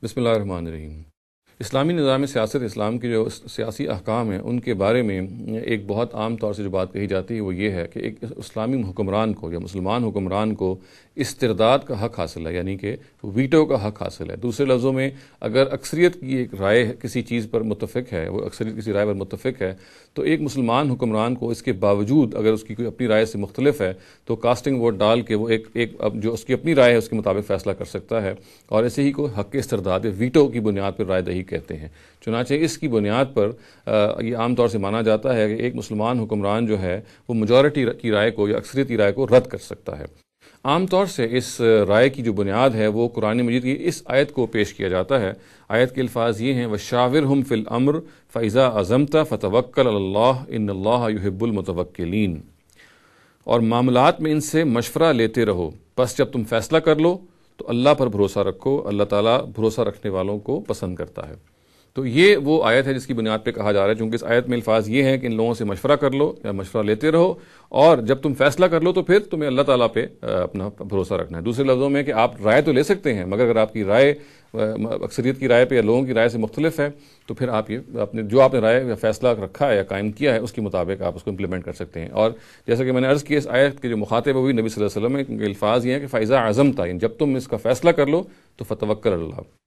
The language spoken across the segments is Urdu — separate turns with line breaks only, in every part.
بسم اللہ الرحمن الرحیم۔ اسلامی نظام سیاست، اسلام کے جو سیاسی احکام ہیں ان کے بارے میں ایک بہت عام طور سے جو بات کہی جاتی ہے وہ یہ ہے کہ ایک اسلامی حکمران کو یا مسلمان حکمران کو استرداد کا حق حاصل ہے، یعنی کہ ویٹو کا حق حاصل ہے۔ دوسرے لفظوں میں اگر اکثریت کی ایک رائے کسی چیز پر متفق ہے، وہ اکثریت کسی رائے پر متفق ہے، تو ایک مسلمان حکمران کو اس کے باوجود اگر اس کی کوئی اپنی رائے سے مختلف ہے تو کاسٹنگ ووٹ ڈال کے وہ ایک جو اس کی اپنی رائے ہے اس کے مطابق فیصلہ کر سکتا ہے، اور ایسے ہی کو حق استرداد یا ویٹو کی بنیاد پر رائے دہی کہتے ہیں۔ چنانچہ اس کی بنیاد پر یہ عام طور سے مانا جاتا ہے کہ ایک مسلمان حکمران جو ہے وہ میجورٹی کی رائے کو یا اکثریت کی رائے کو رد کر سکتا ہے۔ عام طور سے اس رائے کی جو بنیاد ہے وہ قرآن مجید کی اس آیت کو پیش کیا جاتا ہے۔ آیت کے الفاظ یہ ہیں وَشَاوِرْهُمْ فِي الْأَمْرِ فَإِذَا عَزَمْتَ فَتَوَكَّلْ عَلَى اللَّهِ إِنَّ اللَّهَ يُحِبُّ الْمُتَوَكِّلِينَ، اور معاملات میں ان سے مشورہ لیتے رہو، پس جب تم فیصلہ کر لو تو اللہ پر بھروسہ رکھو، اللہ تعالیٰ بھروسہ رکھنے والوں کو پسند کرتا ہے۔ تو یہ وہ آیت ہے جس کی بنیاد پہ کہا جا رہا ہے، چونکہ اس آیت میں الفاظ یہ ہیں کہ ان لوگوں سے مشورہ کر لو یا مشورہ لیتے رہو، اور جب تم فیصلہ کر لو تو پھر تمہیں اللہ تعالیٰ پہ اپنا بھروسہ رکھنا ہے۔ دوسرے لفظوں میں کہ آپ رائے تو لے سکتے ہیں، مگر اگر آپ کی رائے اکثریت کی رائے پہ یا لوگوں کی رائے سے مختلف ہے تو پھر آپ یہ جو آپ نے رائے یا فیصلہ رکھا ہے یا قائم کیا ہے اس کے مطابق آپ اس کو امپلیمنٹ کر سکتے ہیں۔ اور جیسا کہ میں نے عرض کیا، اس آیت کے جو مخاطب ہے وہ بھی نبی صلی اللہ علیہ وسلم ہے، کیونکہ الفاظ یہ ہیں کہ فَإِذَا عَزَمْتَ، یعنی جب تم اس کا فیصلہ کر لو تو فَتَوَكَّلْ عَلَى اللَّهِ۔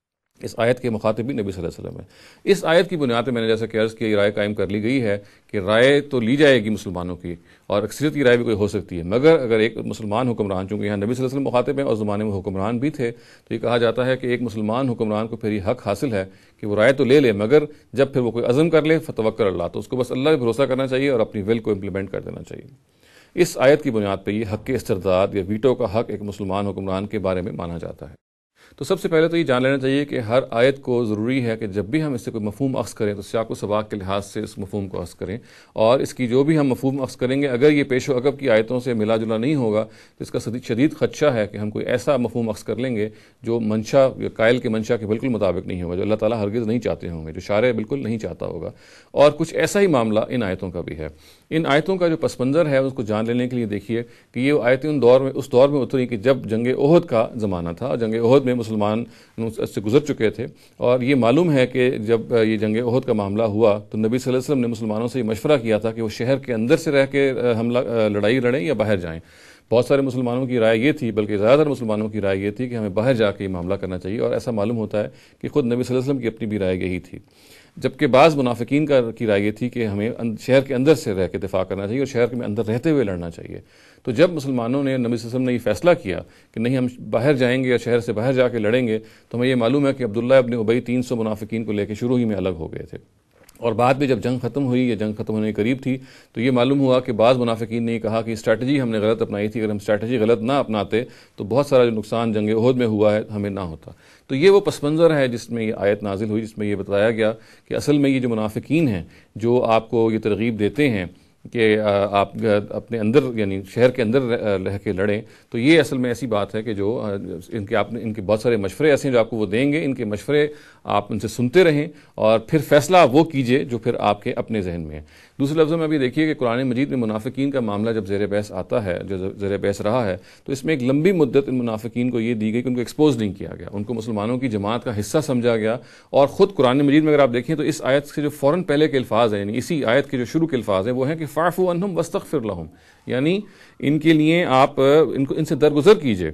اس آیت کے مخاطب بھی نبی صلی اللہ علیہ وسلم ہے۔ اس آیت کی بنیاد پہ میں نے جیسا کہ عرض کیا یہ رائے قائم کر لی گئی ہے کہ رائے تو لی جائے گی مسلمانوں کی، اور اکثریت کی رائے بھی کوئی ہو سکتی ہے، مگر اگر ایک مسلمان حکمران، چونکہ یہاں نبی صلی اللہ علیہ وسلم مخاطب ہیں اور زمانے میں حکمران بھی تھے، تو یہ کہا جاتا ہے کہ ایک مسلمان حکمران کو پھر یہ حق حاصل ہے کہ وہ رائے تو لے لے، مگر جب پھر وہ کوئی عزم کر لے فتوکل اللہ، تو اس کو بس اللہ پہ بھروسہ کرنا چاہیے اور اپنی ول کو امپلیمنٹ کر دینا چاہیے۔ اس آیت کی بنیاد پہ یہ حق استرداد یا ویٹو کا حق ایک مسلمان حکمران کے بارے میں مانا جاتا ہے۔ تو سب سے پہلے تو یہ جان لینا چاہیے کہ ہر آیت کو ضروری ہے کہ جب بھی ہم اس سے کوئی مفہوم اخذ کریں تو سیاق و سباق کے لحاظ سے اس مفہوم کو اخذ کریں، اور اس کی جو بھی ہم مفہوم اخذ کریں گے اگر یہ پیش و عقب کی آیتوں سے ملا جلا نہیں ہوگا تو اس کا شدید خدشہ ہے کہ ہم کوئی ایسا مفہوم اخذ کر لیں گے جو منشا یا قائل کے منشا کے بالکل مطابق نہیں ہوگا، جو اللہ تعالیٰ ہرگز نہیں چاہتے ہوں گے، جو شارع بالکل نہیں چاہتا ہوگا۔ اور کچھ ایسا ہی معاملہ ان آیتوں کا بھی ہے۔ ان آیتوں کا جو پس منظر ہے اس کو جان لینے کے لیے دیکھیے کہ یہ آیتیں اس دور میں اتری کہ جب جنگ احد کا زمانہ تھا۔ جنگ احد میں مسلمان سے گزر چکے تھے، اور یہ معلوم ہے کہ جب یہ جنگ احد کا معاملہ ہوا تو نبی صلی اللہ علیہ وسلم نے مسلمانوں سے یہ مشورہ کیا تھا کہ وہ شہر کے اندر سے رہ کے لڑائی لڑیں یا باہر جائیں۔ بہت سارے مسلمانوں کی رائے یہ تھی، بلکہ زیادہ تر مسلمانوں کی رائے یہ تھی کہ ہمیں باہر جا کے یہ معاملہ کرنا چاہیے، اور ایسا معلوم ہوتا ہے کہ خود نبی صلی اللہ علیہ وسلم کی اپنی بھی رائے یہی تھی، جبکہ بعض منافقین کی رائے یہ تھی کہ ہمیں شہر کے اندر سے رہ کے دفاع کرنا چاہیے اور شہر میں اندر رہتے ہوئے لڑنا چاہیے۔ تو جب مسلمانوں نے، نبی صلی اللہ علیہ وسلم نے یہ فیصلہ کیا کہ نہیں ہم باہر جائیں گے یا شہر سے باہر جا کے لڑیں گے، تو ہمیں یہ معلوم ہے کہ عبداللہ ابن ابی 300 منافقین کو لے کے شروع ہی میں الگ ہو گئے تھے، اور بعد میں جب جنگ ختم ہوئی یا جنگ ختم ہونے کے قریب تھی تو یہ معلوم ہوا کہ بعض منافقین نے کہا کہ اسٹریٹجی ہم نے غلط اپنائی تھی، اگر ہم اسٹریٹجی غلط نہ اپناتے تو بہت سارا جو نقصان جنگ احد میں ہوا ہے ہمیں نہ ہوتا۔ تو یہ وہ پس منظر ہے جس میں یہ آیت نازل ہوئی، جس میں یہ بتایا گیا کہ اصل میں یہ جو منافقین ہیں جو آپ کو یہ ترغیب دیتے ہیں کہ آپ اپنے اندر یعنی شہر کے اندر رہ کے لڑیں، تو یہ اصل میں ایسی بات ہے کہ جو ان کے بہت سارے مشورے ایسے ہیں جو آپ کو وہ دیں گے، ان کے مشورے آپ ان سے سنتے رہیں اور پھر فیصلہ وہ کیجئے جو پھر آپ کے اپنے ذہن میں ہے۔ دوسرے لفظوں میں ابھی دیکھیے کہ قرآن مجید میں منافقین کا معاملہ جب زیر بحث آتا ہے، جو زیر بحث رہا ہے، تو اس میں ایک لمبی مدت ان منافقین کو یہ دی گئی کہ ان کو ایکسپوز نہیں کیا گیا، ان کو مسلمانوں کی جماعت کا حصہ سمجھا گیا۔ اور خود قرآن مجید میں اگر آپ دیکھیں تو اس آیت سے جو فوراً پہلے کے الفاظ ہیں، یعنی اسی آیت کے جو شروع کے الفاظ ہیں وہ ہیں کہ فاعفوا عنہم واستغفر لہم، یعنی ان کے لیے آپ ان سے درگزر کیجئے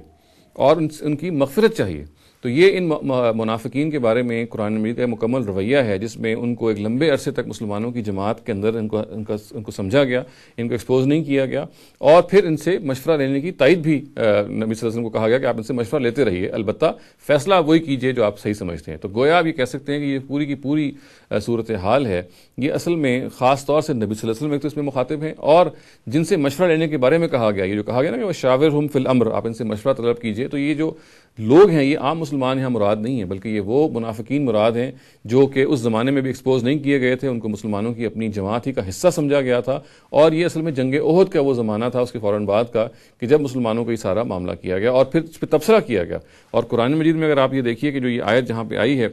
اور ان کی مغفرت چاہیے۔ تو یہ ان منافقین کے بارے میں قرآن مجید کا مکمل رویہ ہے جس میں ان کو ایک لمبے عرصے تک مسلمانوں کی جماعت کے اندر ان کو سمجھا گیا، ان کو ایکسپوز نہیں کیا گیا، اور پھر ان سے مشورہ لینے کی تائید بھی نبی صلی اللہ علیہ وسلم کو کہا گیا کہ آپ ان سے مشورہ لیتے رہیے، البتہ فیصلہ وہی کیجئے جو آپ صحیح سمجھتے ہیں۔ تو گویا آپ یہ کہہ سکتے ہیں کہ یہ پوری کی پوری صورتحال ہے، یہ اصل میں خاص طور سے نبی صلی اللہ علیہ وسلم ایک تو اس میں مخاطب ہیں، اور جن سے مشورہ لینے کے بارے میں کہا گیا، یہ جو کہا گیا نا کہ وَشَاوِرْهُمْ فِي الْأَمْرِ، آپ ان سے مشورہ طلب کیجئے، تو یہ جو لوگ ہیں یہ عام مسلمان یہاں مراد نہیں ہیں، بلکہ یہ وہ منافقین مراد ہیں جو کہ اس زمانے میں بھی ایکسپوز نہیں کیے گئے تھے، ان کو مسلمانوں کی اپنی جماعت ہی کا حصہ سمجھا گیا تھا، اور یہ اصل میں جنگ احد کا وہ زمانہ تھا اس کے فوراً بعد کا کہ جب مسلمانوں کو یہ سارا معاملہ کیا گیا اور پھر اس پہ تبصرہ کیا گیا۔ اور قرآن مجید میں اگر آپ یہ دیکھیے کہ جو یہ آیت جہاں پہ آئی ہے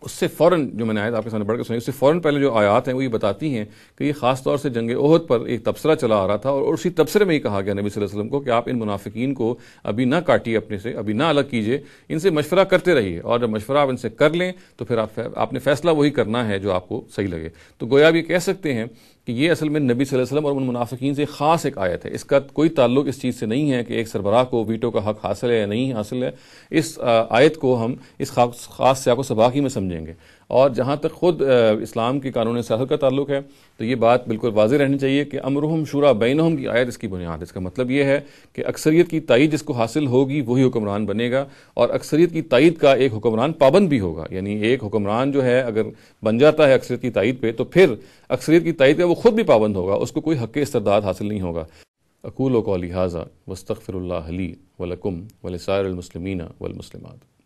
اس سے فوراً جو میں نے آیت آپ کے سامنے پڑھ کے سنائی، اس سے فوراً پہلے جو آیات ہیں وہ یہ بتاتی ہیں کہ یہ خاص طور سے جنگ احد پر ایک تبصرہ چلا آ رہا تھا، اور اسی تبصرے میں ہی کہا گیا نبی صلی اللہ علیہ وسلم کو کہ آپ ان منافقین کو ابھی نہ کاٹیے، اپنے سے ابھی نہ الگ کیجیے، ان سے مشورہ کرتے رہیے، اور جب مشورہ آپ ان سے کر لیں تو پھر آپ نے فیصلہ وہی کرنا ہے جو آپ کو صحیح لگے۔ تو گویا آپ یہ کہہ سکتے ہیں کہ یہ اصل میں نبی صلی اللہ علیہ وسلم اور ان منافقین سے خاص ایک آیت ہے۔ اس کا کوئی تعلق اس چیز سے نہیں ہے کہ ایک سربراہ کو ویٹو کا حق حاصل ہے یا نہیں حاصل ہے۔ اس آیت کو ہم اس خاص سیاق و سباق ہی میں سمجھیں گے۔ اور جہاں تک خود اسلام کی قانون سیاست کا تعلق ہے تو یہ بات بالکل واضح رہنی چاہیے کہ امرہم شورا بینہم کی آیت اس کی بنیاد۔ اس کا مطلب یہ ہے کہ اکثریت کی تائید جس کو حاصل ہوگی وہی حکمران بنے گا، اور اکثریت کی تائید کا ایک حکمران پابند بھی ہوگا۔ یعنی ایک حکمران جو ہے اگر بن جاتا ہے اکثریت کی تائید پہ، تو پھر اکثریت کی تائید کا وہ خود بھی پابند ہوگا، اس کو کوئی حق استرداد حاصل نہیں ہوگا۔ اقول قولی ھذا واستغفر اللہ لی ولکم ولسائر المسلمین والمسلمات۔